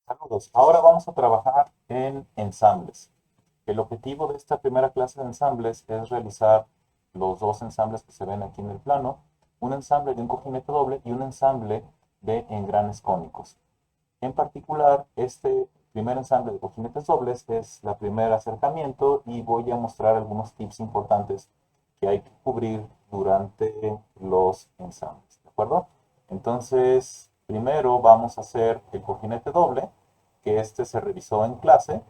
Saludos. Ahora vamos a trabajar en ensambles. El objetivo de esta primera clase de ensambles es realizar los dos ensambles que se ven aquí en el plano, un ensamble de un cojinete doble y un ensamble de engranes cónicos. En particular, este primer ensamble de cojinetes dobles es el primer acercamiento y voy a mostrar algunos tips importantes que hay que cubrir durante los ensambles, ¿de acuerdo? Entonces, primero vamos a hacer el cojinete doble, que este se revisó en clase,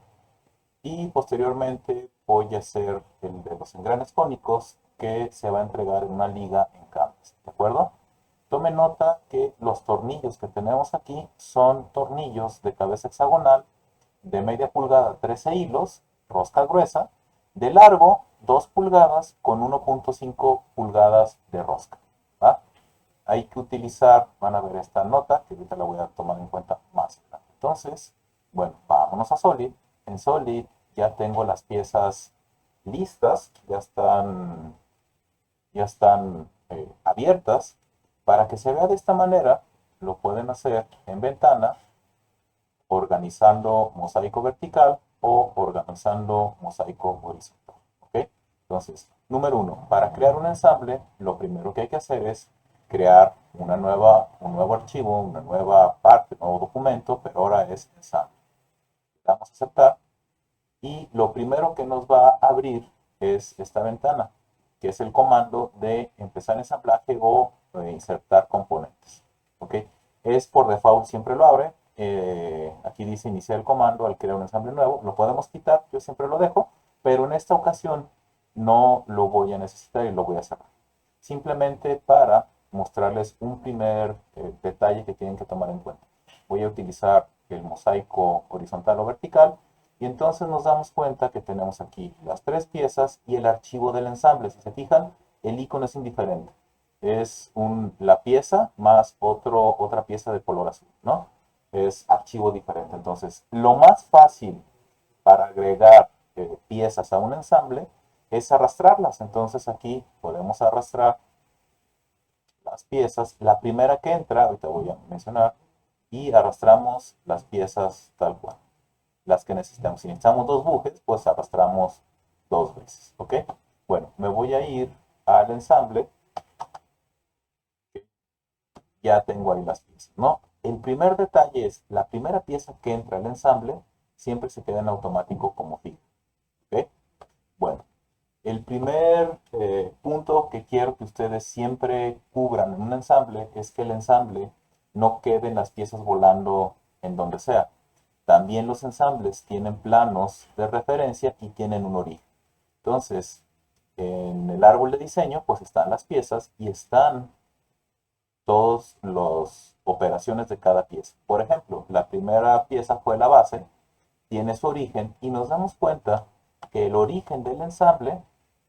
y posteriormente voy a hacer el de los engranes cónicos, que se va a entregar en una liga en Canvas, ¿de acuerdo? Tome nota que los tornillos que tenemos aquí son tornillos de cabeza hexagonal de media pulgada, 13 hilos, rosca gruesa, de largo 2 pulgadas con 1.5 pulgadas de rosca. ¿Va? Hay que utilizar, van a ver esta nota, que ahorita la voy a tomar en cuenta más adelante. Entonces, bueno, vámonos a Solid. En Solid ya tengo las piezas listas, ya están abiertas. Para que se vea de esta manera, lo pueden hacer en ventana, organizando mosaico vertical o organizando mosaico horizontal. ¿Ok? Entonces, número uno, para crear un ensamble, lo primero que hay que hacer es crear un nuevo archivo, una nueva parte, un nuevo documento, pero ahora es ensamble. Le damos a aceptar y lo primero que nos va a abrir es esta ventana, que es el comando de empezar ensamblaje o insertar componentes. ¿Ok? Es por default, siempre lo abre. Aquí dice iniciar el comando al crear un ensamble nuevo. Lo podemos quitar, yo siempre lo dejo, pero en esta ocasión no lo voy a necesitar y lo voy a cerrar. Simplemente para mostrarles un primer detalle que tienen que tomar en cuenta. Voy a utilizar el mosaico horizontal o vertical y entonces nos damos cuenta que tenemos aquí las tres piezas y el archivo del ensamble. Si se fijan, el icono es indiferente. Es la pieza más otra pieza de color azul, ¿no? Es archivo diferente. Entonces, lo más fácil para agregar piezas a un ensamble es arrastrarlas. Entonces aquí podemos arrastrar las piezas. La primera que entra, ahorita voy a mencionar, y arrastramos las piezas tal cual, las que necesitamos. Si necesitamos dos bujes, pues arrastramos dos veces, ¿ok? Bueno, me voy a ir al ensamble, ya tengo ahí las piezas, ¿no? El primer detalle es, la primera pieza que entra al ensamble siempre se queda en automático como fija, ¿ok? Bueno, el primer punto que quiero que ustedes siempre cubran en un ensamble es que el ensamble no queden las piezas volando en donde sea. También los ensambles tienen planos de referencia y tienen un origen. Entonces, en el árbol de diseño, pues están las piezas y están todas las operaciones de cada pieza. Por ejemplo, la primera pieza fue la base, tiene su origen y nos damos cuenta que el origen del ensamble,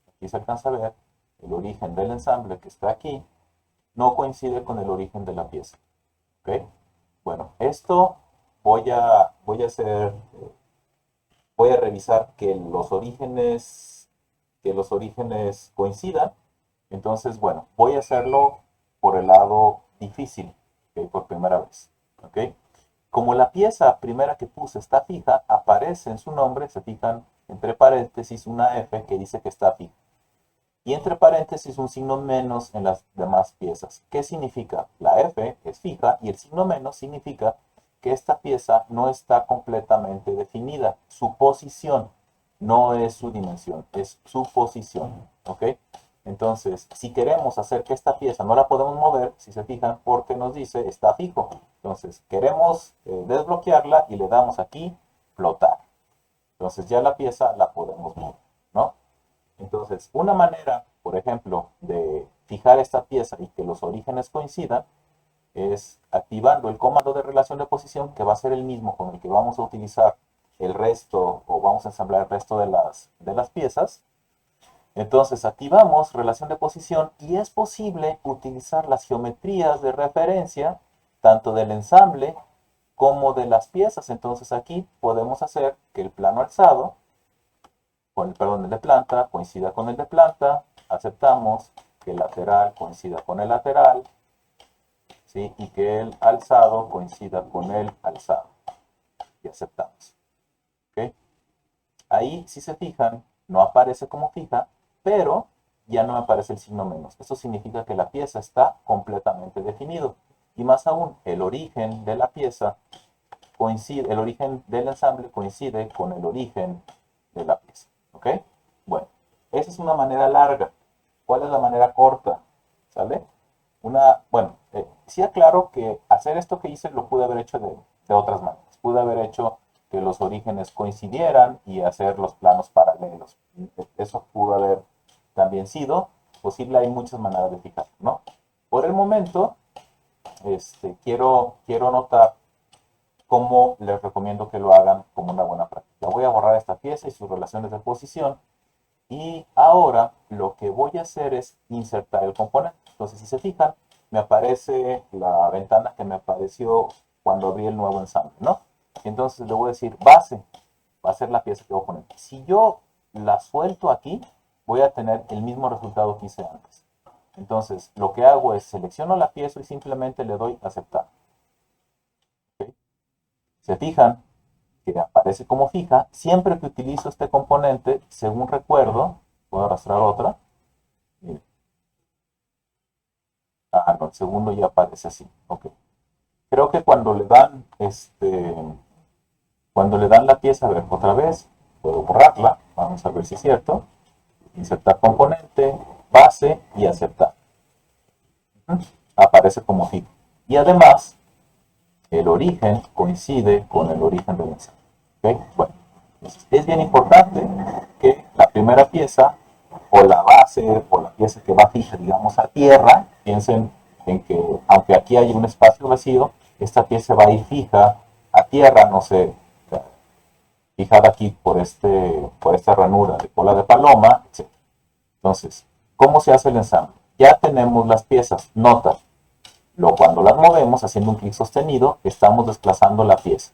aquí se alcanza a ver, el origen del ensamble que está aquí, no coincide con el origen de la pieza. ¿Ok? Bueno, esto voy a hacer, voy a revisar que los orígenes coincidan. Entonces, bueno, voy a hacerlo por el lado difícil, ¿ok? Por primera vez. ¿Ok? Como la pieza primera que puse está fija, aparece en su nombre, se fijan, entre paréntesis una F que dice que está fija. Y entre paréntesis un signo menos en las demás piezas. ¿Qué significa? La F es fija y el signo menos significa que esta pieza no está completamente definida. Su posición no es su dimensión, es su posición. ¿Ok? Entonces, si queremos hacer que esta pieza no la podemos mover, si se fijan, porque nos dice está fijo. Entonces, queremos desbloquearla y le damos aquí flotar. Entonces ya la pieza la podemos mover, ¿no? Entonces, una manera, por ejemplo, de fijar esta pieza y que los orígenes coincidan es activando el comando de relación de posición, que va a ser el mismo con el que vamos a utilizar el resto o vamos a ensamblar el resto de las piezas. Entonces activamos relación de posición y es posible utilizar las geometrías de referencia tanto del ensamble como de las piezas. Entonces aquí podemos hacer que el plano alzado el de planta coincida con el de planta, aceptamos que el lateral coincida con el lateral, ¿sí? Y que el alzado coincida con el alzado. y aceptamos. ¿Ok? Ahí, si se fijan, no aparece como fija, pero ya no me aparece el signo menos. Eso significa que la pieza está completamente definido. Y más aún, el origen de la pieza coincide, el origen del ensamble coincide con el origen de la pieza. ¿Ok? Bueno, esa es una manera larga. ¿Cuál es la manera corta? ¿Sale? Bueno, sí aclaro que hacer esto que hice lo pude haber hecho de otras maneras. Pude haber hecho que los orígenes coincidieran y hacer los planos paralelos. Eso pudo haber también sido posible. Hay muchas maneras de fijar, ¿no? Por el momento, quiero notar cómo les recomiendo que lo hagan como una buena práctica. Voy a borrar esta pieza y sus relaciones de posición. Y ahora lo que voy a hacer es insertar el componente. Entonces, si se fijan, me aparece la ventana que me apareció cuando abrí el nuevo ensamble, ¿no? Entonces le voy a decir base, va a ser la pieza que voy a poner. Si yo la suelto aquí, voy a tener el mismo resultado que hice antes. Entonces, lo que hago es selecciono la pieza y simplemente le doy aceptar. ¿Okay? Se fijan que aparece como fija. Siempre que utilizo este componente, según recuerdo, puedo arrastrar otra. Miren. Ah, no, el segundo ya aparece así. Ok. Creo que cuando le dan la pieza, a ver, otra vez, puedo borrarla. Vamos a ver si es cierto. Insertar componente, base y aceptar. Aparece como fija. Y además, el origen coincide con el origen del ensamble. ¿Okay? Bueno, entonces es bien importante que la primera pieza o la base o la pieza que va fija, digamos, a tierra, piensen en que aunque aquí hay un espacio vacío, esta pieza va a ir fija a tierra, no sé, fijada aquí por esta ranura de cola de paloma, etc. Entonces, ¿cómo se hace el ensamble? Ya tenemos las piezas, nota, cuando las movemos haciendo un clic sostenido, estamos desplazando la pieza.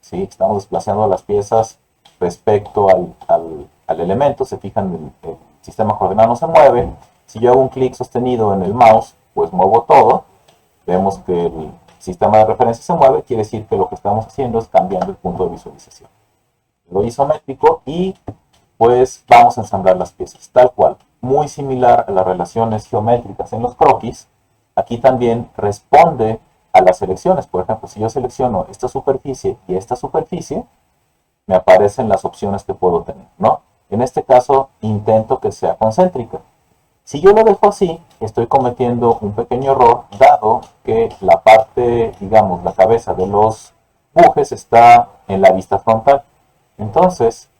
¿Sí? Estamos desplazando las piezas respecto al elemento. Se fijan, el sistema coordenado no se mueve. Si yo hago un clic sostenido en el mouse, pues muevo todo. Vemos que el sistema de referencia se mueve, quiere decir que lo que estamos haciendo es cambiando el punto de visualización. Lo isométrico y pues vamos a ensamblar las piezas, tal cual. Muy similar a las relaciones geométricas en los croquis, aquí también responde a las selecciones. Por ejemplo, si yo selecciono esta superficie y esta superficie, me aparecen las opciones que puedo tener, ¿no? En este caso, intento que sea concéntrica. Si yo lo dejo así, estoy cometiendo un pequeño error, dado que la parte, digamos, la cabeza de los bujes está en la vista frontal. Entonces,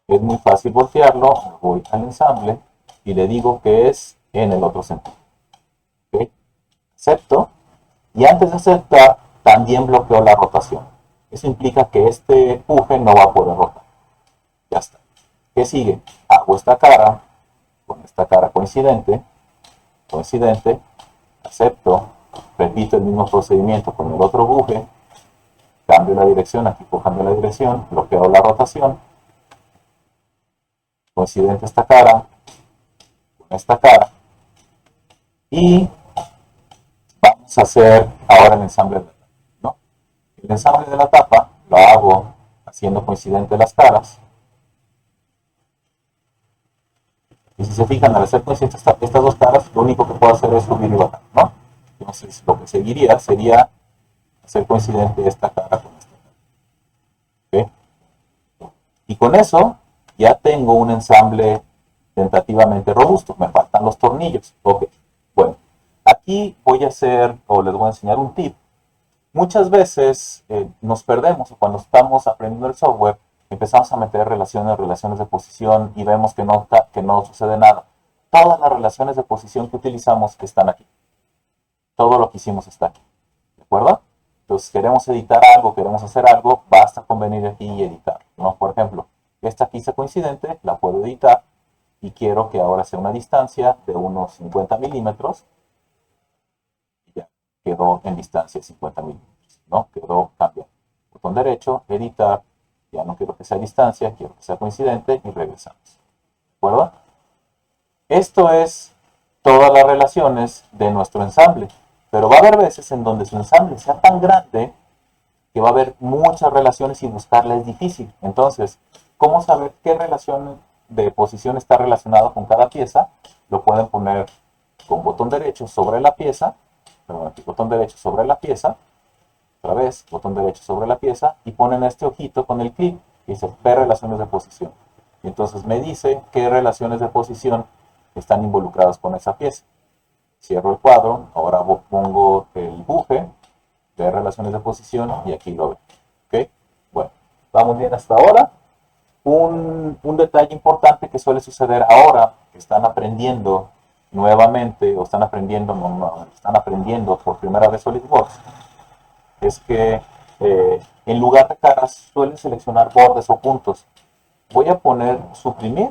es muy fácil voltearlo, voy al ensamble y le digo que es en el otro sentido. ¿Okay? Acepto. Y antes de aceptar, también bloqueo la rotación. Eso implica que este buje no va a poder rotar. Ya está. ¿Qué sigue? Hago esta cara con esta cara coincidente, acepto, repito el mismo procedimiento con el otro buje, cambio la dirección, aquí puedo cambiar la dirección, bloqueo la rotación, coincidente esta cara con esta cara, y vamos a hacer ahora el ensamble de la tapa, ¿no? El ensamble de la tapa lo hago haciendo coincidente las caras. Y si se fijan, al hacer coincidentes estas dos caras, lo único que puedo hacer es subir y bajar, ¿no? Entonces, lo que seguiría sería hacer coincidente esta cara con esta cara. ¿Okay? Y con eso ya tengo un ensamble tentativamente robusto. Me faltan los tornillos. Ok. Bueno, aquí voy a hacer, o les voy a enseñar un tip. Muchas veces nos perdemos cuando estamos aprendiendo el software, empezamos a meter relaciones de posición y vemos que no sucede nada. Todas las relaciones de posición que utilizamos están aquí. Todo lo que hicimos está aquí. ¿De acuerdo? Entonces, queremos editar algo, queremos hacer algo, basta con venir aquí y editar, ¿no? Por ejemplo, esta pieza coincidente la puedo editar y quiero que ahora sea una distancia de unos 50 milímetros. Y ya quedó en distancia 50 milímetros, ¿no? Quedó cambiado. Botón derecho, editar, ya no quiero que sea distancia, quiero que sea coincidente y regresamos. ¿De acuerdo? Esto es todas las relaciones de nuestro ensamble, pero va a haber veces en donde su ensamble sea tan grande que va a haber muchas relaciones y buscarla es difícil. Entonces, ¿cómo saber qué relación de posición está relacionado con cada pieza? Lo pueden poner con botón derecho sobre la pieza, perdón, aquí, botón derecho sobre la pieza, otra vez, botón derecho sobre la pieza, y ponen este ojito con el clic, y dice ver relaciones de posición. Y entonces me dice qué relaciones de posición están involucradas con esa pieza. Cierro el cuadro, ahora pongo el buje, ver relaciones de posición, y aquí lo veo. ¿Ok? Bueno, vamos bien hasta ahora. Un detalle importante que suele suceder ahora que están aprendiendo nuevamente, o están aprendiendo, están aprendiendo por primera vez SolidWorks, es que en lugar de caras suelen seleccionar bordes o puntos. Voy a poner suprimir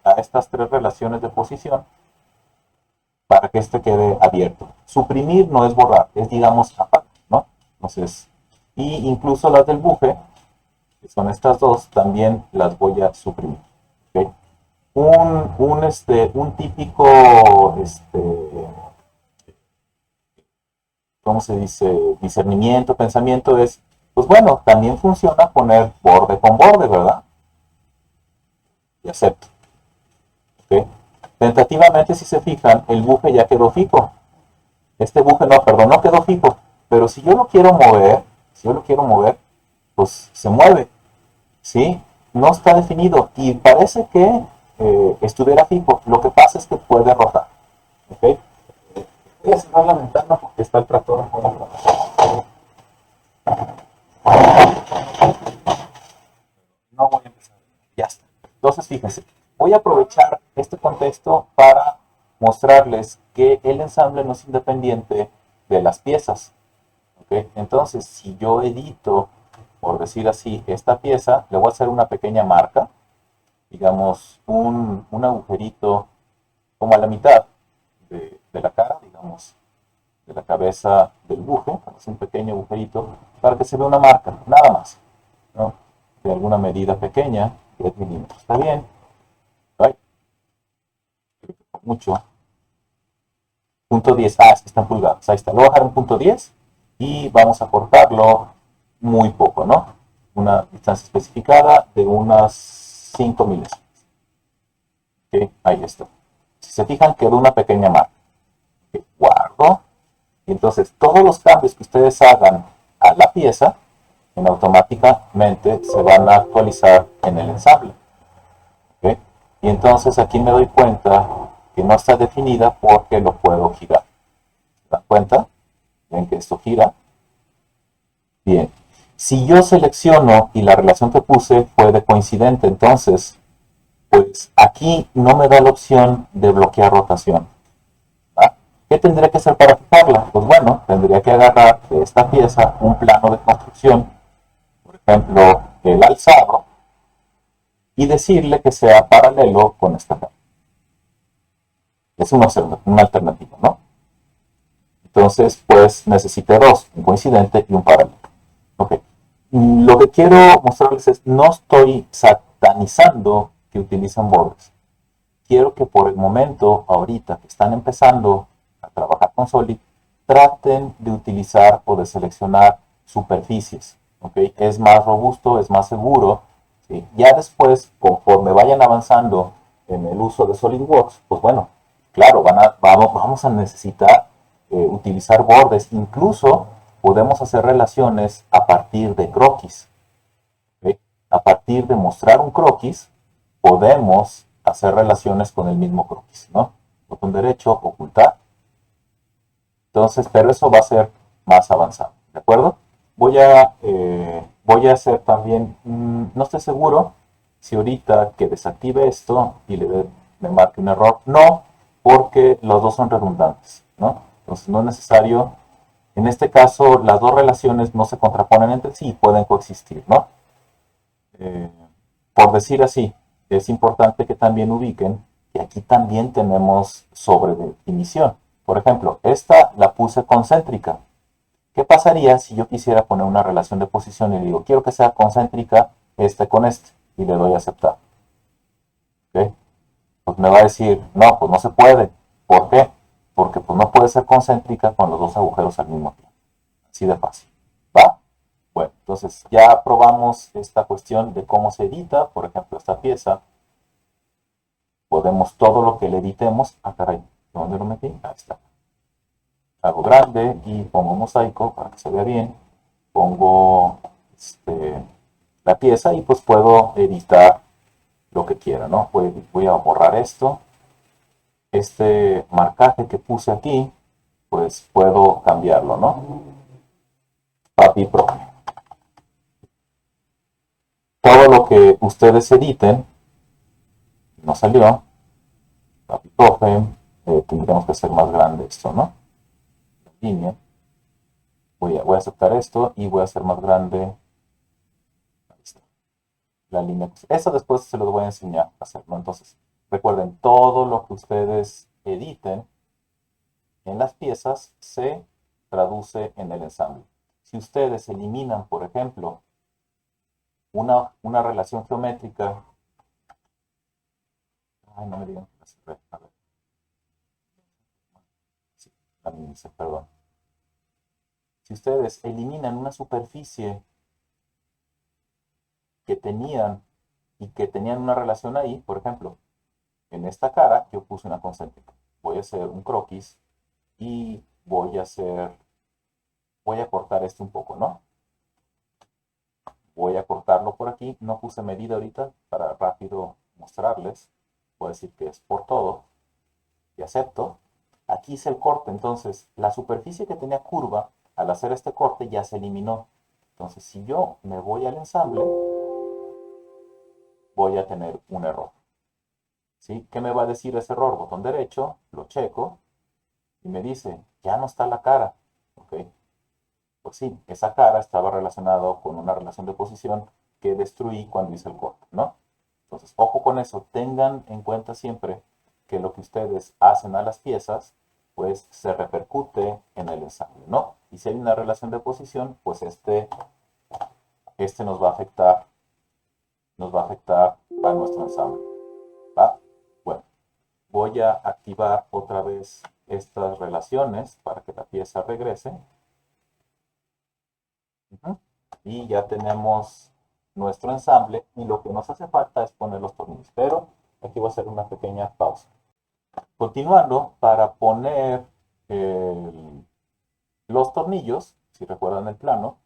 a estas tres relaciones de posición para que este quede abierto. Suprimir no es borrar, es digamos aparte, ¿no? Entonces, y incluso las del buje, que son estas dos, también las voy a suprimir. ¿Okay? Un típico, ¿cómo se dice? Discernimiento, pensamiento es, pues bueno, también funciona poner borde con borde, ¿verdad? Y acepto. ¿Okay? Tentativamente, si se fijan, el buje ya quedó fijo. Este buje no, perdón, no quedó fijo. Pero si yo lo quiero mover, pues se mueve. ¿Sí? No está definido y parece que estuviera fijo. Lo que pasa es que puede rotar. ¿Okay? Voy a cerrar la ventana porque está el tractor. No voy a empezar. Ya está. Entonces, fíjense, voy a aprovechar este contexto para mostrarles que el ensamble no es independiente de las piezas. ¿Okay? Entonces, si yo edito, por decir así, esta pieza, le voy a hacer una pequeña marca, digamos, un agujerito como a la mitad de la cara, digamos, de la cabeza del buje, es un pequeño agujerito, para que se vea una marca, nada más, ¿no? De alguna medida pequeña, 10 milímetros, está bien, ¿right? Mucho. Punto 10, es que están pulgadas, ahí está, lo voy a dejar en punto 10 y vamos a cortarlo muy poco, ¿no? Una distancia especificada de unas 5 milésimas. ¿Okay? Ahí está. Si se fijan, quedó una pequeña marca. ¿Okay? Guardo. Y entonces, todos los cambios que ustedes hagan a la pieza, automáticamente se van a actualizar en el ensamble. ¿Okay? Y entonces aquí me doy cuenta que no está definida porque lo puedo girar. ¿Se dan cuenta? ¿Ven que esto gira? Bien. Si yo selecciono y la relación que puse fue de coincidente, entonces, pues aquí no me da la opción de bloquear rotación. ¿Va? ¿Qué tendría que hacer para fijarla? Pues bueno, tendría que agarrar de esta pieza un plano de construcción, por ejemplo, el alzado, y decirle que sea paralelo con esta cara. Es una alternativa, ¿no? Entonces, pues necesité dos, un coincidente y un paralelo. Ok. Lo que quiero mostrarles es, no estoy satanizando que utilizan bordes. Quiero que por el momento, ahorita que están empezando a trabajar con Solid, traten de utilizar o de seleccionar superficies. ¿Okay? Es más robusto, es más seguro. ¿Sí? Ya después, conforme vayan avanzando en el uso de SolidWorks, pues bueno, claro, vamos a necesitar utilizar bordes. Incluso podemos hacer relaciones a partir de croquis. ¿Okay? A partir de mostrar un croquis, podemos hacer relaciones con el mismo croquis, ¿no? Botón derecho, ocultar. Entonces, pero eso va a ser más avanzado, ¿de acuerdo? Voy a hacer también, no estoy seguro si ahorita que desactive esto y me marque un error, no, porque los dos son redundantes, ¿no? Entonces no es necesario, en este caso las dos relaciones no se contraponen entre sí y pueden coexistir, ¿no? Por decir así, es importante que también ubiquen que aquí también tenemos sobredefinición. Por ejemplo, esta la puse concéntrica. ¿Qué pasaría si yo quisiera poner una relación de posición y digo, quiero que sea concéntrica este con este? Y le doy a aceptar. ¿Okay? Pues me va a decir, no, pues no se puede. ¿Por qué? Porque pues no puede ser concéntrica con los dos agujeros al mismo tiempo. Así de fácil. ¿Va? Bueno, entonces ya probamos esta cuestión de cómo se edita, por ejemplo, esta pieza. Podemos todo lo que le editemos. Ah, caray, ¿dónde lo metí? Ahí está. Hago grande y pongo mosaico para que se vea bien. Pongo la pieza y pues puedo editar lo que quiera, ¿no? Voy a borrar esto. Este marcaje que puse aquí, pues puedo cambiarlo, ¿no? Papi Pro. Todo lo que ustedes editen, no salió. Papi Profe, tendríamos que hacer más grande esto, ¿no? La línea. Voy a aceptar esto y voy a hacer más grande. Ahí está. La línea. Eso después se los voy a enseñar a hacer, ¿no? Entonces, recuerden, todo lo que ustedes editen en las piezas se traduce en el ensamble. Si ustedes eliminan, por ejemplo, una relación geométrica, ay, no me digan que la cerré, a ver, sí, la minimicé, perdón. Si ustedes eliminan una superficie que tenían y que tenían una relación ahí, por ejemplo, en esta cara yo puse una concéntrica. Voy a hacer un croquis y voy a cortar este un poco, ¿no? Voy a cortarlo por aquí. No puse medida ahorita para rápido mostrarles. Voy a decir que es por todo y acepto. Aquí hice el corte, entonces la superficie que tenía curva, al hacer este corte ya se eliminó. Entonces si yo me voy al ensamble, voy a tener un error. ¿Sí? ¿Qué me va a decir ese error? Botón derecho, lo checo y me dice, ya no está la cara. ¿Ok? Pues sí, esa cara estaba relacionada con una relación de posición que destruí cuando hice el corte, ¿no? Entonces, ojo con eso, tengan en cuenta siempre que lo que ustedes hacen a las piezas, pues se repercute en el ensamble, ¿no? Y si hay una relación de posición, pues este nos va a afectar a nuestro ensamble, ¿va? Bueno, voy a activar otra vez estas relaciones para que la pieza regrese. Y ya tenemos nuestro ensamble y lo que nos hace falta es poner los tornillos. Pero aquí voy a hacer una pequeña pausa. Continuando, para poner los tornillos, si recuerdan el plano,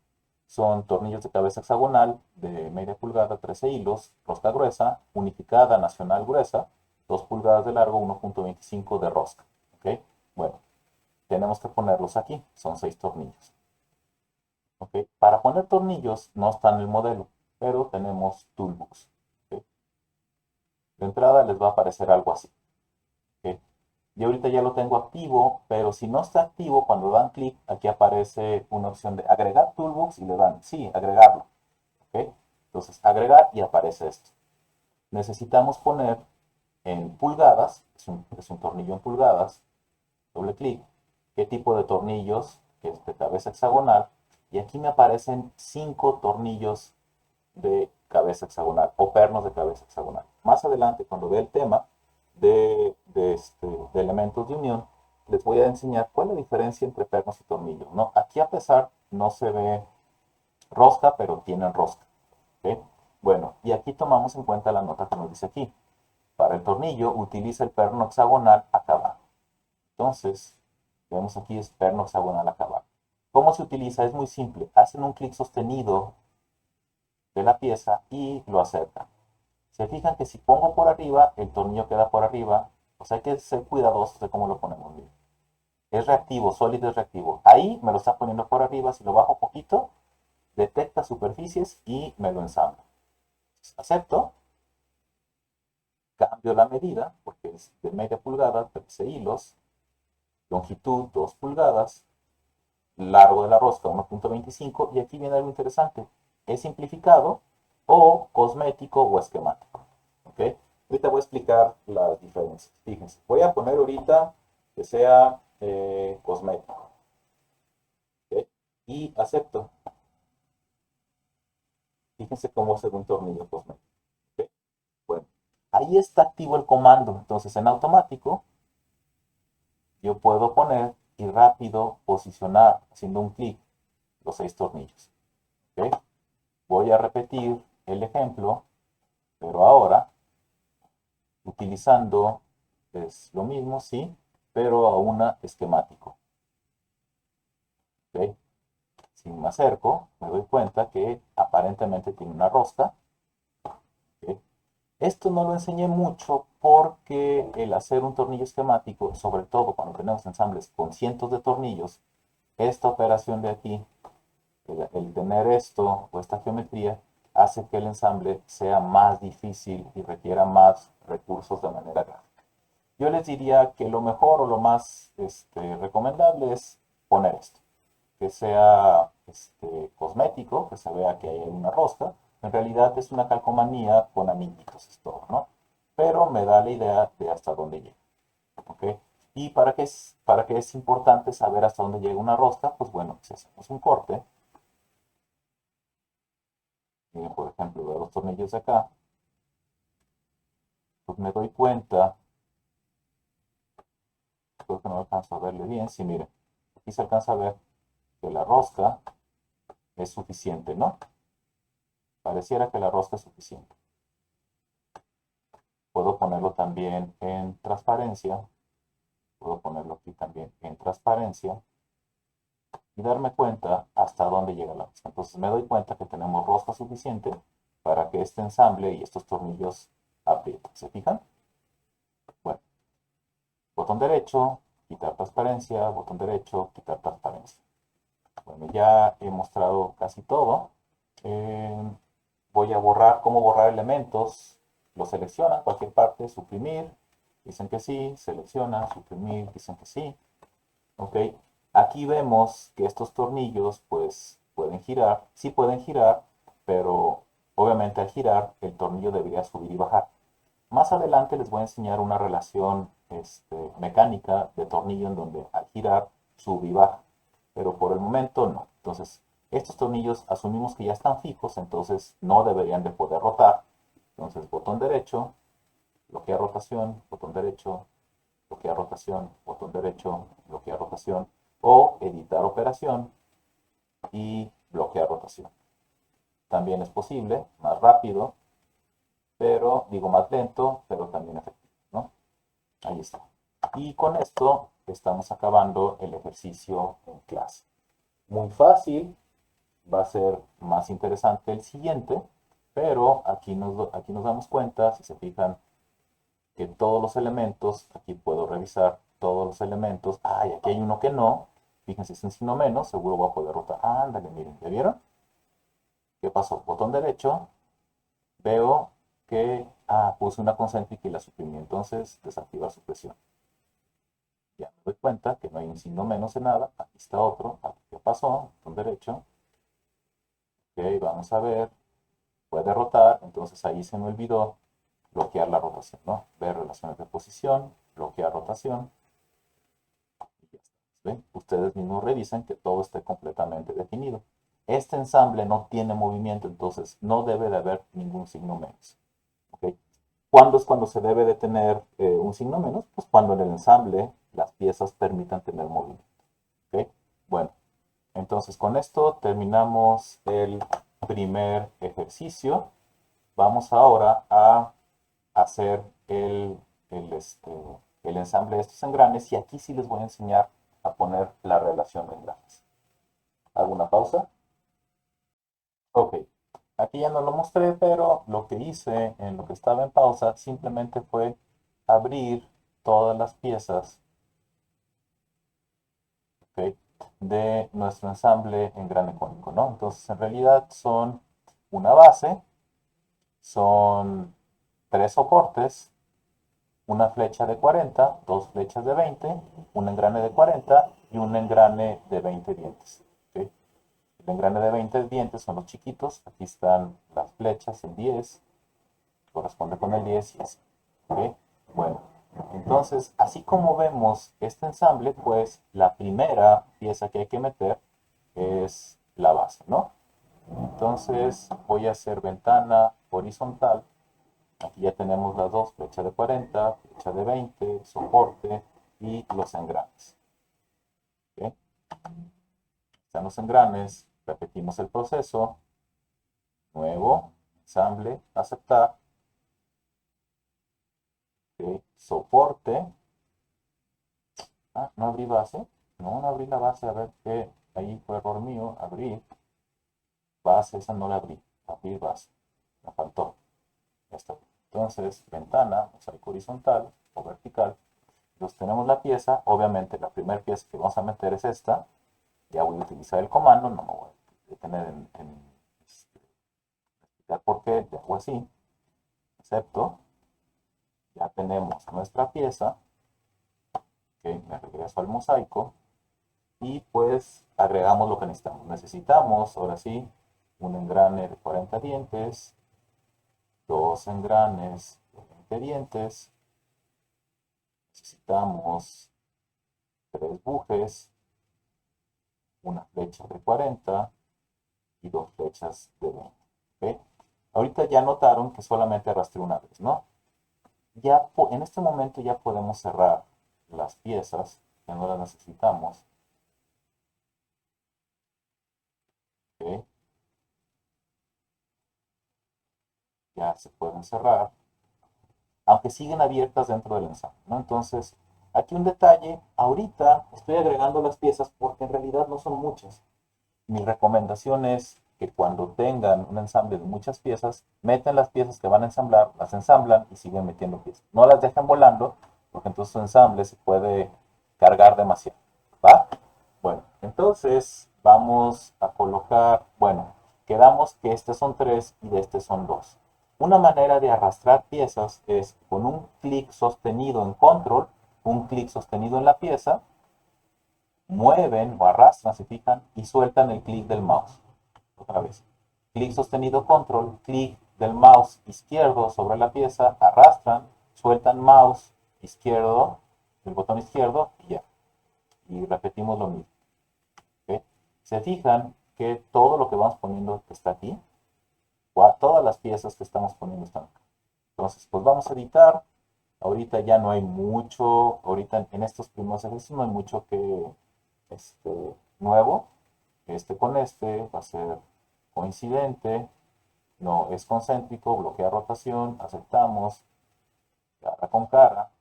son tornillos de cabeza hexagonal de media pulgada, 13 hilos, rosca gruesa, unificada nacional gruesa, 2 pulgadas de largo, 1.25 de rosca. ¿Ok? Bueno, tenemos que ponerlos aquí, son 6 tornillos. ¿Ok? Para poner tornillos no está en el modelo, pero tenemos toolbox. ¿Ok? De entrada les va a aparecer algo así. ¿Ok? Yo ahorita ya lo tengo activo, pero si no está activo, cuando dan clic, aquí aparece una opción de agregar toolbox y le dan, sí, agregarlo. ¿Ok? Entonces, agregar y aparece esto. Necesitamos poner en pulgadas, es un tornillo en pulgadas, doble clic, qué tipo de tornillos, que es de cabeza hexagonal, y aquí me aparecen 5 tornillos de cabeza hexagonal o pernos de cabeza hexagonal. Más adelante, cuando vea el tema de elementos de unión, les voy a enseñar cuál es la diferencia entre pernos y tornillos, ¿no? Aquí a pesar no se ve rosca, pero tienen rosca. ¿Ok? Bueno, y aquí tomamos en cuenta la nota que nos dice aquí. Para el tornillo utiliza el perno hexagonal acabado. Entonces, vemos aquí es perno hexagonal acabado. ¿Cómo se utiliza? Es muy simple. Hacen un clic sostenido de la pieza y lo acercan. Se fijan que si pongo por arriba, el tornillo queda por arriba. Pues hay que ser cuidadosos de cómo lo ponemos. Bien. Es reactivo, sólido es reactivo. Ahí me lo está poniendo por arriba. Si lo bajo poquito, detecta superficies y me lo ensambla. Acepto. Cambio la medida, porque es de media pulgada, 13 hilos. Longitud 2 pulgadas. Largo de la rosca 1.25. Y aquí viene algo interesante. ¿Es simplificado o cosmético o esquemático? ¿Ok? Ahorita voy a explicar las diferencias. Fíjense, voy a poner ahorita que sea cosmético. ¿Ok? Y acepto. Fíjense cómo se ve un tornillo cosmético. ¿Ok? Bueno, ahí está activo el comando. Entonces, en automático, yo puedo poner y rápido posicionar, haciendo un clic, los 6 tornillos. ¿Ok? Voy a repetir el ejemplo, pero ahora utilizando es lo mismo, sí, pero a una esquemático. ¿Ok? Si me acerco, me doy cuenta que aparentemente tiene una rosca. ¿Ok? Esto no lo enseñé mucho porque el hacer un tornillo esquemático, sobre todo cuando tenemos ensambles con cientos de tornillos, esta operación de aquí, el tener esto o esta geometría, hace que el ensamble sea más difícil y requiera más recursos de manera gráfica. Yo les diría que lo mejor o lo más recomendable es poner esto, que sea cosmético, que se vea que hay una rosca. En realidad es una calcomanía con anillitos, es todo, ¿no? Pero me da la idea de hasta dónde llega, ¿ok? ¿Y para qué es importante saber hasta dónde llega una rosca? Pues bueno, si hacemos un corte, miren, por ejemplo, de los tornillos de acá, pues me doy cuenta, creo que no alcanzo a verle bien, sí, miren, aquí se alcanza a ver que la rosca es suficiente, ¿no? Pareciera que la rosca es suficiente. Puedo ponerlo también en transparencia. Puedo ponerlo aquí también en transparencia y darme cuenta hasta dónde llega la rosca. Entonces me doy cuenta que tenemos rosca suficiente para que este ensamble y estos tornillos aprieten. ¿Se fijan? Bueno, botón derecho, quitar transparencia, botón derecho, quitar transparencia. Bueno, ya he mostrado casi todo. Eh, Voy a borrar, cómo borrar elementos. Lo seleccionan, cualquier parte, suprimir. Dicen que sí, selecciona, suprimir, dicen que sí. Ok, aquí vemos que estos tornillos pues pueden girar, sí pueden girar, pero obviamente al girar el tornillo debería subir y bajar. Más adelante les voy a enseñar una relación mecánica de tornillo en donde al girar sube y baja, pero por el momento no. Entonces, estos tornillos asumimos que ya están fijos, entonces no deberían de poder rotar. Entonces, botón derecho, bloquea rotación, botón derecho, bloquear rotación, botón derecho, bloquear rotación, o editar operación y bloquear rotación. También es posible, más rápido, pero digo más lento, pero también efectivo, ¿no? Ahí está. Y con esto estamos acabando el ejercicio en clase. Muy fácil, va a ser más interesante el siguiente, pero aquí nos damos cuenta, si se fijan, que todos los elementos, aquí puedo revisar todos los elementos. Ah, y aquí hay uno que no. Fíjense, es un signo menos, seguro voy a poder rotar. Ándale, miren, ¿ya vieron? ¿Qué pasó? Botón derecho, veo que, puse una concéntrica y la suprimí. Entonces, desactivar supresión. Ya me doy cuenta que no hay un signo menos en nada. Aquí está otro. Aquí, ¿qué pasó? Botón derecho. Ok, vamos a ver. Puede rotar. Entonces ahí se me olvidó bloquear la rotación, ¿no? Ver relaciones de posición, bloquear rotación. ¿Ven? Ustedes mismos revisan que todo esté completamente definido. Este ensamble no tiene movimiento, entonces no debe de haber ningún signo menos. ¿Okay? ¿Cuándo es cuando se debe de tener un signo menos? Pues cuando en el ensamble las piezas permitan tener movimiento. ¿Okay? Bueno, entonces con esto terminamos el primer ejercicio. Vamos ahora a hacer el, este, el ensamble de estos engranes y aquí sí les voy a enseñar a poner la relación de engranes. ¿Hago una pausa? Ok, aquí ya no lo mostré, pero lo que hice en lo que estaba en pausa simplemente fue abrir todas las piezas, ¿ok?, de nuestro ensamble engrane cónico, ¿no? Entonces en realidad son una base, son tres soportes, una flecha de 40, dos flechas de 20, un engrane de 40 y un engrane de 20 dientes. ¿Okay? El engrane de 20 dientes son los chiquitos, aquí están las flechas en 10, corresponde con el 10 y así. ¿Okay? Bueno, entonces, así como vemos este ensamble, pues la primera pieza que hay que meter es la base, ¿no? Entonces voy a hacer ventana horizontal. Aquí ya tenemos las dos, flecha de 40, flecha de 20, soporte y los engranes. ¿Okay? Están los engranes, repetimos el proceso, nuevo, ensamble, aceptar, ok, soporte, no abrí base, no abrí la base, a ver qué, ahí fue error mío, abrir, base, esa no la abrir base, me faltó, ya está. Entonces, ventana, mosaico horizontal o vertical, entonces tenemos la pieza, obviamente la primera pieza que vamos a meter es esta, ya voy a utilizar el comando, no me voy a detener explicar por qué, le hago así, acepto, ya tenemos nuestra pieza, ok, me regreso al mosaico, y pues agregamos lo que necesitamos. Necesitamos, ahora sí, un engrane de 40 dientes, dos engranes de 20 dientes, necesitamos tres bujes, una flecha de 40 y dos flechas de 20. ¿Ok? Ahorita ya notaron que solamente arrastré una vez, ¿no? Ya en este momento ya podemos cerrar las piezas que no las necesitamos. ¿Ok? Ya se pueden cerrar, aunque siguen abiertas dentro del ensamble, ¿no? Entonces, aquí un detalle, ahorita estoy agregando las piezas porque en realidad no son muchas. Mi recomendación es que cuando tengan un ensamble de muchas piezas, meten las piezas que van a ensamblar, las ensamblan y siguen metiendo piezas. No las dejen volando, porque entonces su ensamble se puede cargar demasiado, ¿va? Bueno, entonces vamos a colocar, bueno, quedamos que estos son tres y de este son dos. Una manera de arrastrar piezas es con un clic sostenido en control, un clic sostenido en la pieza, mueven o arrastran, se fijan, y sueltan el clic del mouse. Otra vez. Clic sostenido control, clic del mouse izquierdo sobre la pieza, arrastran, sueltan mouse izquierdo, el botón izquierdo y ya. Y repetimos lo mismo. ¿Okay? Se fijan que todo lo que vamos poniendo está aquí, todas las piezas que estamos poniendo están acá. Entonces, pues vamos a editar. Ahorita ya no hay mucho, ahorita en estos primeros ejercicios no hay mucho que nuevo. Este con este va a ser coincidente, no es concéntrico, bloquea rotación, aceptamos, cara con cara,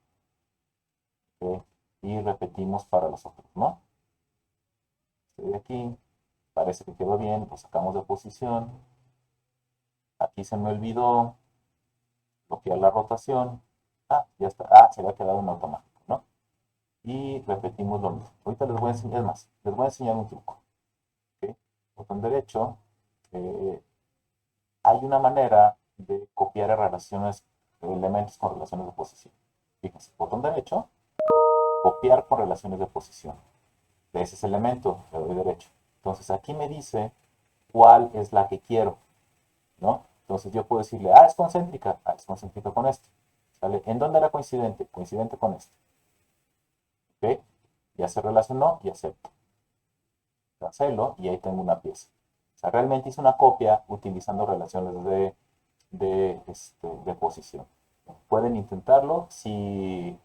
¿ok? Y repetimos para los otros, ¿no? Este de aquí, parece que quedó bien, lo sacamos de posición. Aquí se me olvidó bloquear la rotación. Ya está. Se había quedado en automático, ¿no? Y repetimos lo mismo. Ahorita les voy a enseñar más. Les voy a enseñar un truco. ¿Ok? Botón derecho. Eh, Hay una manera de copiar relaciones, elementos con relaciones de posición. Fíjense, botón derecho, copiar con relaciones de posición. De ese elemento, le doy derecho. Entonces aquí me dice cuál es la que quiero, ¿no? Entonces yo puedo decirle, es concéntrica, es concéntrica con este. ¿Sale? ¿En dónde era coincidente? Coincidente con este. ¿Ok? Ya se relacionó y acepto. Cancelo y ahí tengo una pieza. O sea, realmente hice una copia utilizando relaciones de posición. Pueden intentarlo. Si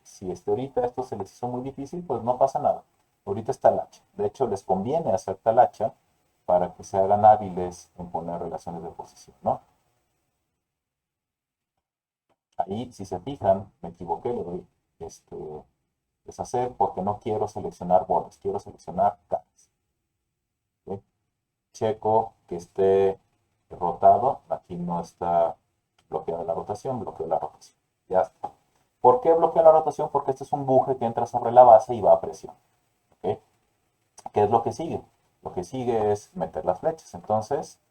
ahorita esto se les hizo muy difícil, pues no pasa nada. Ahorita está el hacha. De hecho, les conviene hacer tal hacha para que se hagan hábiles en poner relaciones de posición, ¿no? Ahí, si se fijan, me equivoqué, le doy deshacer porque no quiero seleccionar bordes, quiero seleccionar caras. ¿Okay? Checo que esté rotado, aquí no está bloqueada la rotación, bloqueo la rotación. Ya está. ¿Por qué bloqueo la rotación? Porque este es un buje que entra sobre la base y va a presión. ¿Okay? ¿Qué es lo que sigue? Lo que sigue es meter las flechas. Entonces,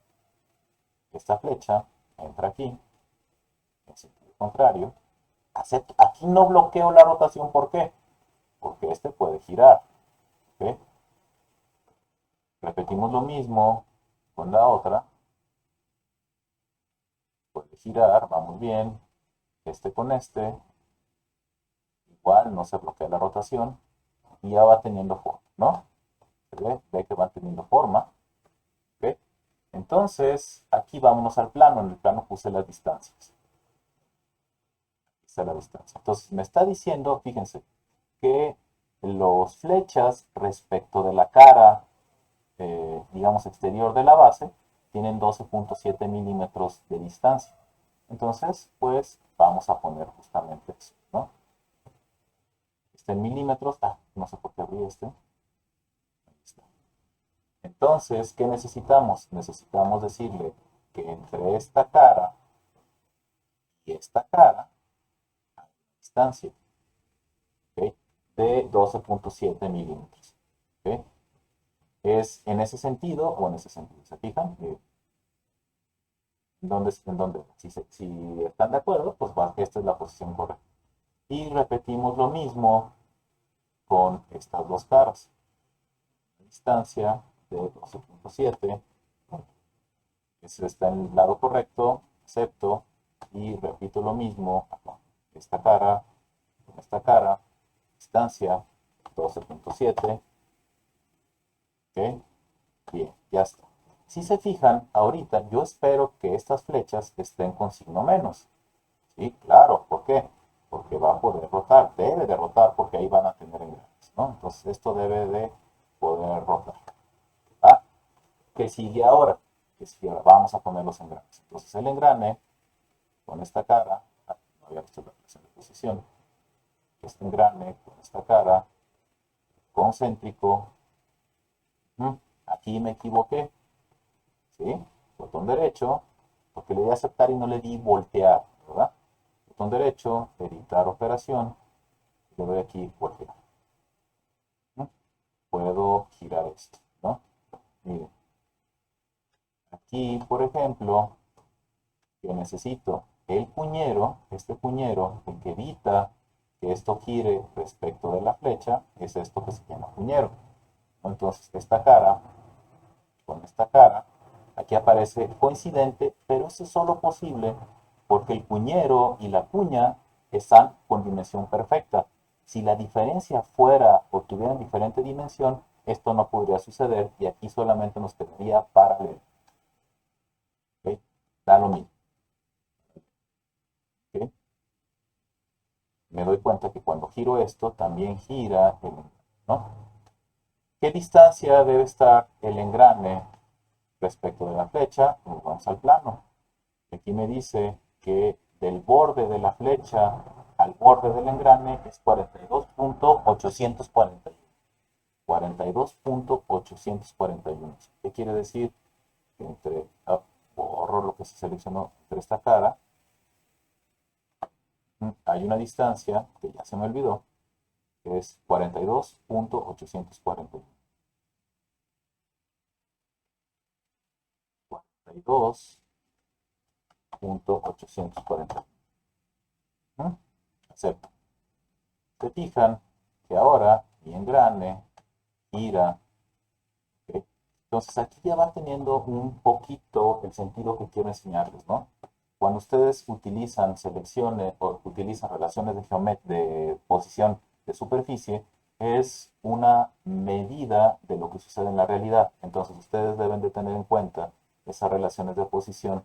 esta flecha entra aquí, en sentido contrario. Acepto. Aquí no bloqueo la rotación, ¿por qué? Porque este puede girar. ¿Okay? Repetimos lo mismo con la otra. Puede girar, vamos bien. Este con este. Igual no se bloquea la rotación. Y ya va teniendo forma, ¿no? Ve que va teniendo forma. ¿Okay? Entonces, aquí vámonos al plano. En el plano puse las distancias. Aquí está la distancia. Entonces, me está diciendo, fíjense, que los flechas respecto de la cara, digamos, exterior de la base, tienen 12.7 milímetros de distancia. Entonces, pues vamos a poner justamente eso, ¿no? Este en milímetros, no sé por qué abrí este. Ahí está. Entonces, ¿qué necesitamos? Necesitamos decirle que entre esta cara y esta cara hay una distancia, ¿ok? De 12.7 milímetros, ¿ok? Es en ese sentido o en ese sentido. ¿Se fijan? ¿En dónde? Si están de acuerdo, pues esta es la posición correcta. Y repetimos lo mismo con estas dos caras. Distancia de 12.7. Ese está en el lado correcto. Acepto. Y repito lo mismo. Esta cara con esta cara. Distancia 12.7. ¿Ok? Bien, ya está. Si se fijan, ahorita yo espero que estas flechas estén con signo menos. Sí, claro, ¿por qué? Porque va a poder rotar, debe de rotar porque ahí van a tener engranes, ¿no? Entonces esto debe de poder rotar. ¿Ah? ¿Qué sigue ahora? ¿Qué sigue ahora? Vamos a poner los engranes. Entonces el engrane con esta cara, no había visto la relación de posición, este engrane con esta cara, concéntrico, aquí me equivoqué, ¿sí? Botón derecho, porque le di a aceptar y no le di voltear, ¿verdad? Botón derecho, editar operación, le doy aquí voltear. ¿No? Puedo girar esto, ¿no? Miren, aquí, por ejemplo, yo necesito el puñero, este puñero, el que evita que esto gire respecto de la flecha, es esto que se llama puñero. Entonces, esta cara con esta cara, aquí aparece coincidente, pero eso es solo posible porque el puñero y la cuña están con dimensión perfecta. Si la diferencia fuera o tuvieran diferente dimensión, esto no podría suceder y aquí solamente nos quedaría paralelo. ¿Okay? Da lo mismo. ¿Okay? Me doy cuenta que cuando giro esto, también gira el engrane, ¿no? ¿Qué distancia debe estar el engrane respecto de la flecha? Pues vamos al plano. Aquí me dice que del borde de la flecha al borde del engrane es 42.841. 42.841. ¿Qué quiere decir? Que borro lo que se seleccionó entre esta cara, hay una distancia que ya se me olvidó, que es 42.841. 42.841. Acepto. Se fijan que ahora mi engrane gira. ¿Ok? Entonces aquí ya va teniendo un poquito el sentido que quiero enseñarles, ¿no? Cuando ustedes utilizan selecciones o utilizan relaciones de posición de superficie, es una medida de lo que sucede en la realidad. Entonces ustedes deben de tener en cuenta esas relaciones de posición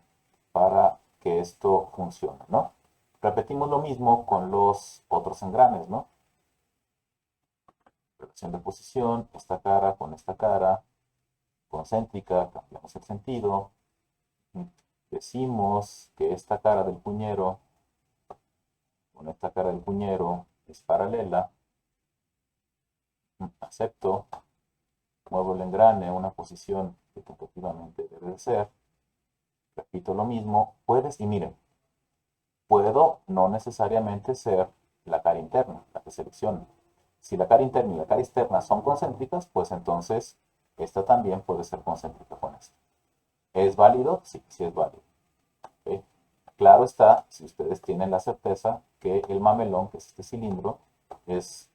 para que esto funcione, ¿no? Repetimos lo mismo con los otros engranes, ¿no? Relación de posición, esta cara con esta cara, concéntrica, cambiamos el sentido, decimos que esta cara del puñero con esta cara del puñero es paralela, acepto, muevo el engrane a una posición que tentativamente debe de ser, repito lo mismo, y miren, puedo no necesariamente ser la cara interna, la que selecciono. Si la cara interna y la cara externa son concéntricas, pues entonces esta también puede ser concéntrica con esta. ¿Es válido? Sí, sí es válido. ¿Okay? Claro está, si ustedes tienen la certeza que el mamelón, que es este cilindro, es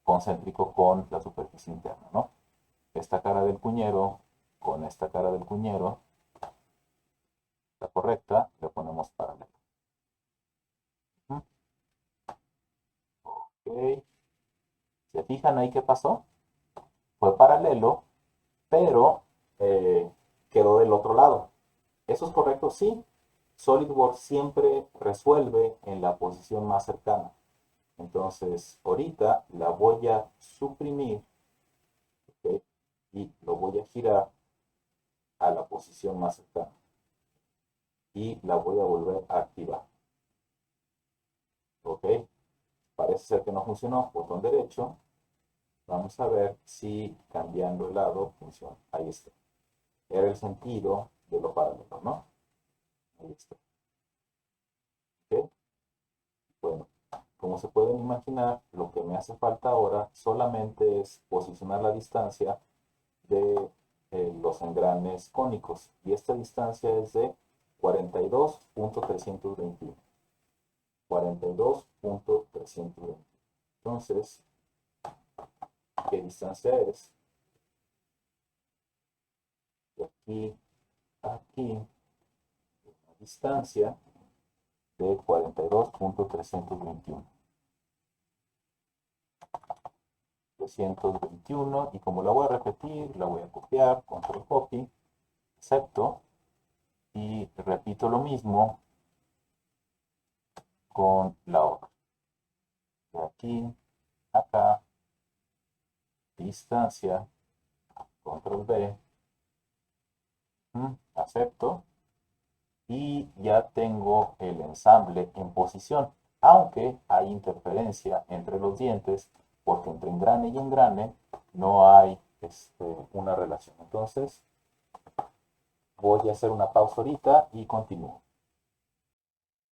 concéntrico con la superficie interna, ¿no? Esta cara del cuñero con esta cara del cuñero, la correcta, le ponemos paralelo. Ok. ¿Se fijan ahí qué pasó? Fue paralelo, pero quedó del otro lado. ¿Eso es correcto? Sí. SolidWorks siempre resuelve en la posición más cercana. Entonces, ahorita la voy a suprimir, ¿okay? Y lo voy a girar a la posición más cercana. Y la voy a volver a activar. ¿Ok? Parece ser que no funcionó. Botón derecho. Vamos a ver si cambiando el lado funciona. Ahí está. Era el sentido de lo paralelo, ¿no? Ahí está. ¿Ok? Bueno, como se pueden imaginar, lo que me hace falta ahora solamente es posicionar la distancia de los engranes cónicos. Y esta distancia es de 42.321. 42.321. Entonces, ¿qué distancia es? De aquí a aquí, una distancia de 42.321. 321, y como la voy a repetir, la voy a copiar, control copy, acepto, y repito lo mismo con la otra. De aquí, acá, distancia, control V, acepto, y ya tengo el ensamble en posición, aunque hay interferencia entre los dientes, porque entre engrane y engrane no hay una relación. Entonces, voy a hacer una pausa ahorita y continúo.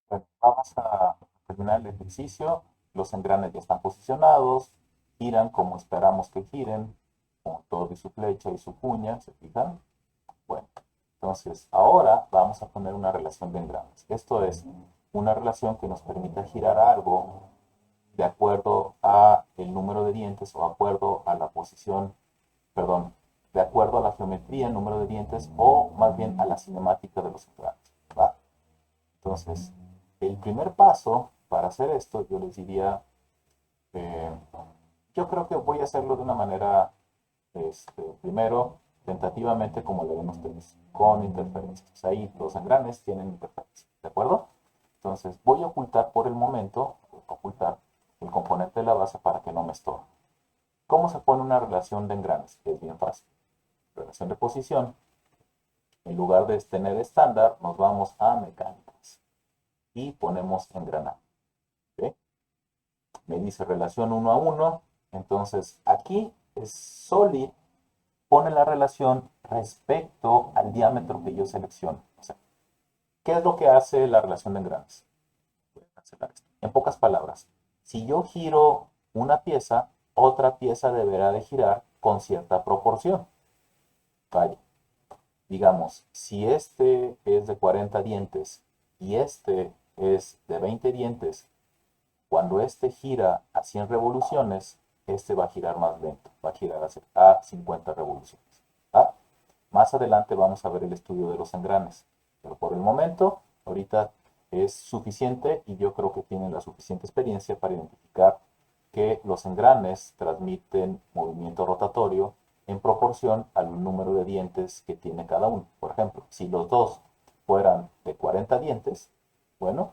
Bueno, vamos a terminar el ejercicio. Los engranes ya están posicionados, giran como esperamos que giren, con todo y su flecha y su cuña, ¿se fijan? Bueno, entonces ahora vamos a poner una relación de engranes. Esto es una relación que nos permita girar algo de acuerdo a el número de dientes o de acuerdo a la posición, perdón, de acuerdo a la geometría, el número de dientes o más bien a la cinemática de los engranes, ¿va? Entonces, el primer paso para hacer esto, yo les diría, eh, yo creo que voy a hacerlo de una manera, primero, tentativamente, como lo ven ustedes, con interferencias. Ahí los engranes tienen interferencias, ¿de acuerdo? Entonces, voy a ocultar por el momento, ocultar el componente de la base para que no me estorbe. ¿Cómo se pone una relación de engranes? Es bien fácil. Relación de posición. En lugar de tener estándar, nos vamos a mecánicas y ponemos engranaje. ¿Okay? Me dice relación 1 a 1. Entonces, aquí es solid, pone la relación respecto al diámetro que yo selecciono. O sea, ¿qué es lo que hace la relación de engranes? Voy a cancelar esto. En pocas palabras, si yo giro una pieza, otra pieza deberá de girar con cierta proporción. Vaya, digamos, si este es de 40 dientes y este es de 20 dientes, cuando este gira a 100 revoluciones, este va a girar más lento, va a girar a 50 revoluciones. ¿Va? Más adelante vamos a ver el estudio de los engranes, pero por el momento, ahorita es suficiente y yo creo que tienen la suficiente experiencia para identificar que los engranes transmiten movimiento rotatorio en proporción al número de dientes que tiene cada uno. Por ejemplo, si los dos fueran de 40 dientes, bueno,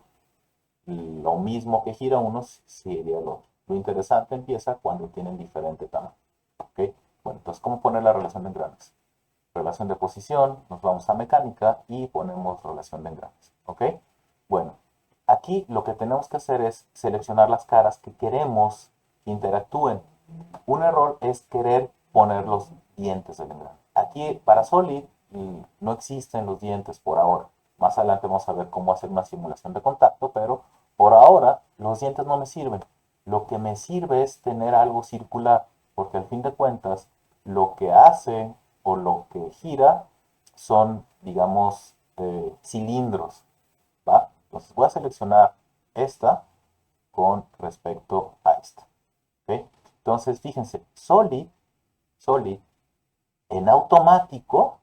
lo mismo que gira uno sería el otro. Lo interesante empieza cuando tienen diferente tamaño. ¿Ok? Bueno, entonces, ¿cómo poner la relación de engranes? Relación de posición, nos vamos a mecánica y ponemos relación de engranes. ¿Ok? Bueno, aquí lo que tenemos que hacer es seleccionar las caras que queremos que interactúen. Un error es querer poner los dientes del engrane. Aquí para Solid no existen los dientes por ahora. Más adelante vamos a ver cómo hacer una simulación de contacto, pero por ahora los dientes no me sirven. Lo que me sirve es tener algo circular, porque al fin de cuentas lo que hace o lo que gira son, digamos, cilindros, ¿va? Entonces voy a seleccionar esta con respecto a esta. ¿Ok? Entonces, fíjense, Solid en automático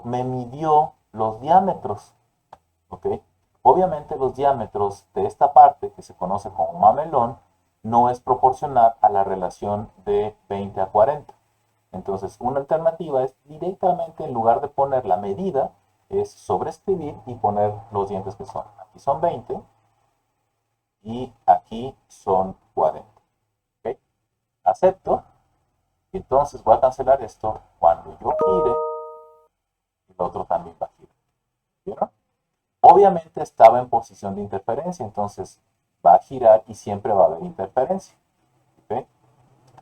me midió los diámetros. ¿Ok? Obviamente los diámetros de esta parte, que se conoce como mamelón, no es proporcional a la relación de 20 a 40. Entonces, una alternativa es directamente, en lugar de poner la medida, es sobreescribir y poner los dientes que son. Aquí son 20 y aquí son 40. ¿Ok? Acepto. Entonces voy a cancelar esto. Cuando yo gire, otro también va a girar. ¿Vieron? Obviamente estaba en posición de interferencia, entonces va a girar y siempre va a haber interferencia. ¿Ok?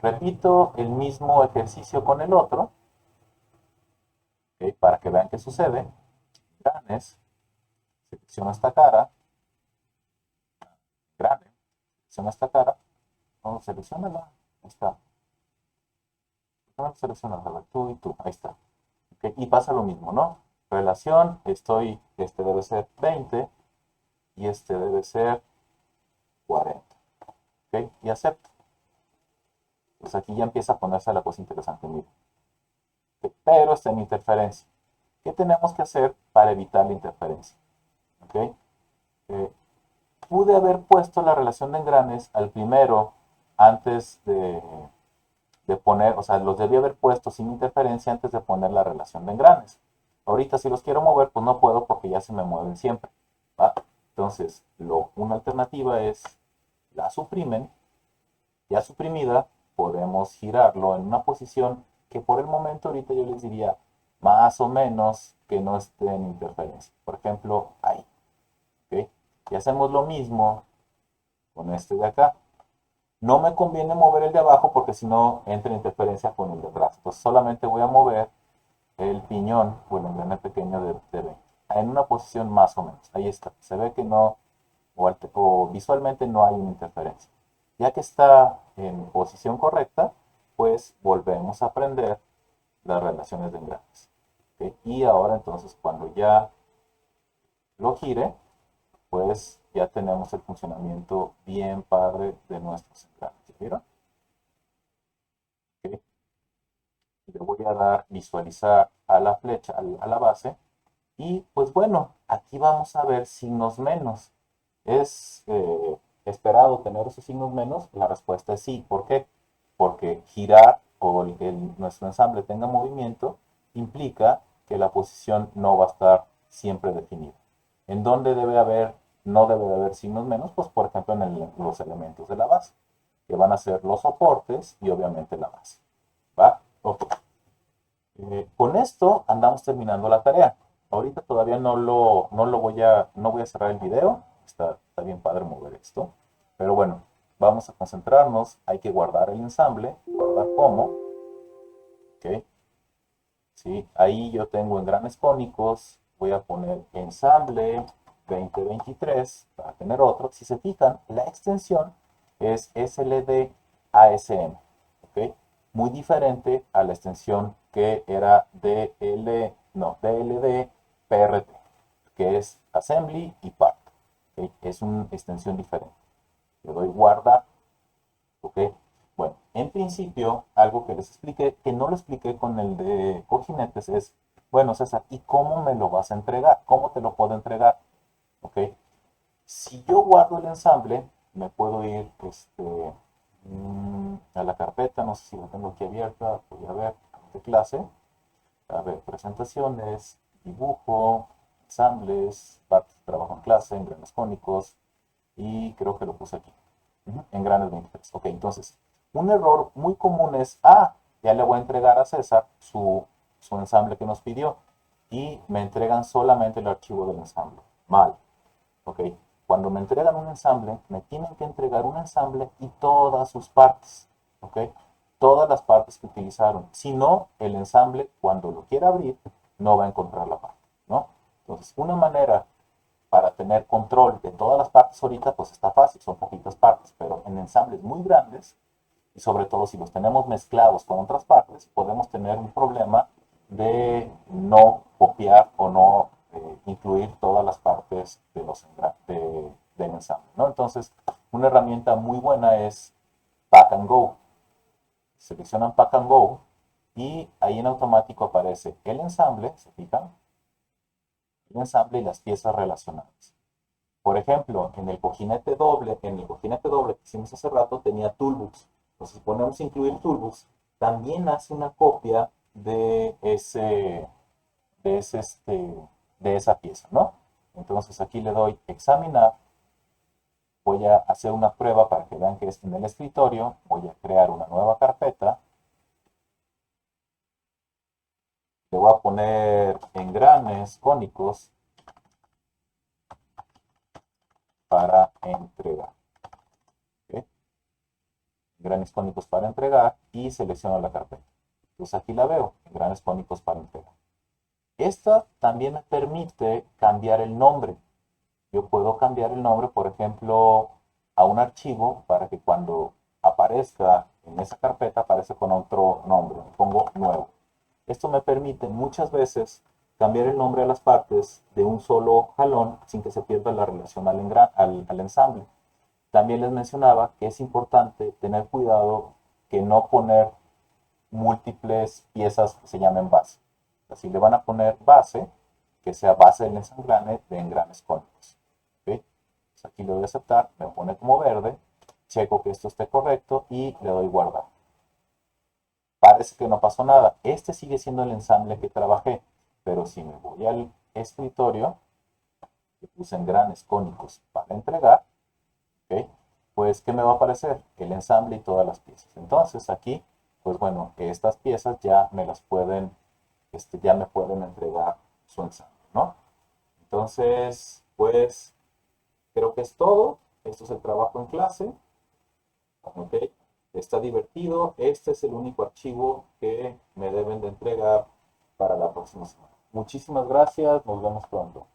Repito el mismo ejercicio con el otro, ¿ok? Para que vean qué sucede. Granes, selecciono esta cara, grande, selecciona esta cara, vamos, seleccionala, ahí está. Selecciona tú y tú, ahí está. ¿Okay? Y pasa lo mismo, ¿no? Relación, este debe ser 20 y este debe ser 40. ¿Ok? Y acepto. Pues aquí ya empieza a ponerse la cosa interesante, mira. ¿Okay? Pero está en interferencia. ¿Qué tenemos que hacer para evitar la interferencia? ¿Okay? Pude haber puesto la relación de engranes al primero antes de poner, o sea, los debí haber puesto sin interferencia antes de poner la relación de engranes. Ahorita si los quiero mover, pues no puedo porque ya se me mueven siempre. ¿Va? Entonces, una alternativa es la suprimen. Ya suprimida, podemos girarlo en una posición que por el momento ahorita yo les diría más o menos que no esté en interferencia. Por ejemplo, ahí. ¿Okay? Y hacemos lo mismo con este de acá. No me conviene mover el de abajo porque si no entra en interferencia con el de atrás. Entonces solamente voy a mover el piñón o el engrane pequeño de 20 en una posición más o menos. Ahí está. Se ve que no, o visualmente no hay una interferencia. Ya que está en posición correcta, pues volvemos a aprender las relaciones de engranes. ¿Okay? Y ahora entonces cuando ya lo gire, pues ya tenemos el funcionamiento bien padre de nuestros engranes. ¿Ya vieron? ¿Okay? Le voy a dar visualizar a la flecha, a la base. Y pues bueno, aquí vamos a ver signos menos. ¿Es esperado tener esos signos menos? La respuesta es sí. ¿Por qué? Porque girar o nuestro ensamble tenga movimiento implica que la posición no va a estar siempre definida. ¿En dónde no debe de haber signos menos? Pues por ejemplo en los elementos de la base, que van a ser los soportes y obviamente la base. ¿Va? Ok. Con esto andamos terminando la tarea. Ahorita todavía no voy a cerrar el video. Está bien padre mover esto. Pero bueno, vamos a concentrarnos. Hay que guardar el ensamble. Guardar como. ¿Ok? ¿Sí? Ahí yo tengo engranes cónicos. Voy a poner ensamble 2023 para tener otro. Si se fijan, la extensión es SLD ASM. ¿Ok? Muy diferente a la extensión que era DLD PRT, que es Assembly y Part. ¿Okay? Es una extensión diferente. Le doy guardar. ¿Ok? Bueno, en principio, algo que les expliqué, que no lo expliqué con el de cojinetes, es, bueno, César, ¿y cómo me lo vas a entregar? ¿Cómo te lo puedo entregar? ¿Ok? Si yo guardo el ensamble, me puedo ir a la carpeta, no sé si la tengo aquí abierta, voy a ver, de clase, a ver, presentaciones, dibujo, ensambles, partes de trabajo en clase, engranes cónicos, y creo que lo puse aquí, engranes 23. Ok, entonces, un error muy común es, ya le voy a entregar a César su ensamble que nos pidió, y me entregan solamente el archivo del ensamble. Mal. ¿Ok? Cuando me entregan un ensamble, me tienen que entregar un ensamble y todas sus partes. ¿Ok? Todas las partes que utilizaron. Si no, el ensamble, cuando lo quiera abrir, no va a encontrar la parte. ¿No? Entonces, una manera para tener control de todas las partes ahorita, pues está fácil, son poquitas partes, pero en ensambles muy grandes, y sobre todo si los tenemos mezclados con otras partes, podemos tener un problema de no copiar o no incluir todas las partes del ensamble, ¿no? Entonces, una herramienta muy buena es Pack and Go. Seleccionan Pack and Go y ahí en automático aparece el ensamble, ¿se fijan? El ensamble y las piezas relacionadas. Por ejemplo, en el cojinete doble que hicimos hace rato tenía toolbox. Entonces, si ponemos incluir toolbox, también hace una copia de, ese, de esa pieza, ¿no? Entonces aquí le doy examinar, voy a hacer una prueba para que vean que es en el escritorio, voy a crear una nueva carpeta, Le voy a poner engranes cónicos para entregar. ¿Ok? Engranes cónicos para entregar y selecciono la carpeta. Entonces aquí la veo, engranes cónicos para entregar. Esta también me permite cambiar el nombre. Yo puedo cambiar el nombre, por ejemplo, a un archivo para que cuando aparezca en esa carpeta aparezca con otro nombre. Pongo nuevo. Esto me permite muchas veces cambiar el nombre a las partes de un solo jalón sin que se pierda la relación al ensamble. También les mencionaba que es importante tener cuidado que no poner múltiples piezas que se llamen base. Así le van a poner base, que sea base del ensamble de engranes cónicos. ¿Okay? Pues aquí le doy a aceptar, me pone como verde, checo que esto esté correcto y le doy guardar. Parece que no pasó nada. Este sigue siendo el ensamble que trabajé, pero si me voy al escritorio, que puse engranes cónicos para entregar, ¿ok? Pues, ¿qué me va a aparecer? El ensamble y todas las piezas. Entonces, aquí, pues bueno, estas piezas ya me las pueden, ya me pueden entregar su ensamble, ¿no? Entonces, pues, creo que es todo. Esto es el trabajo en clase, ¿ok? Está divertido. Este es el único archivo que me deben de entregar para la próxima semana. Muchísimas gracias. Nos vemos pronto.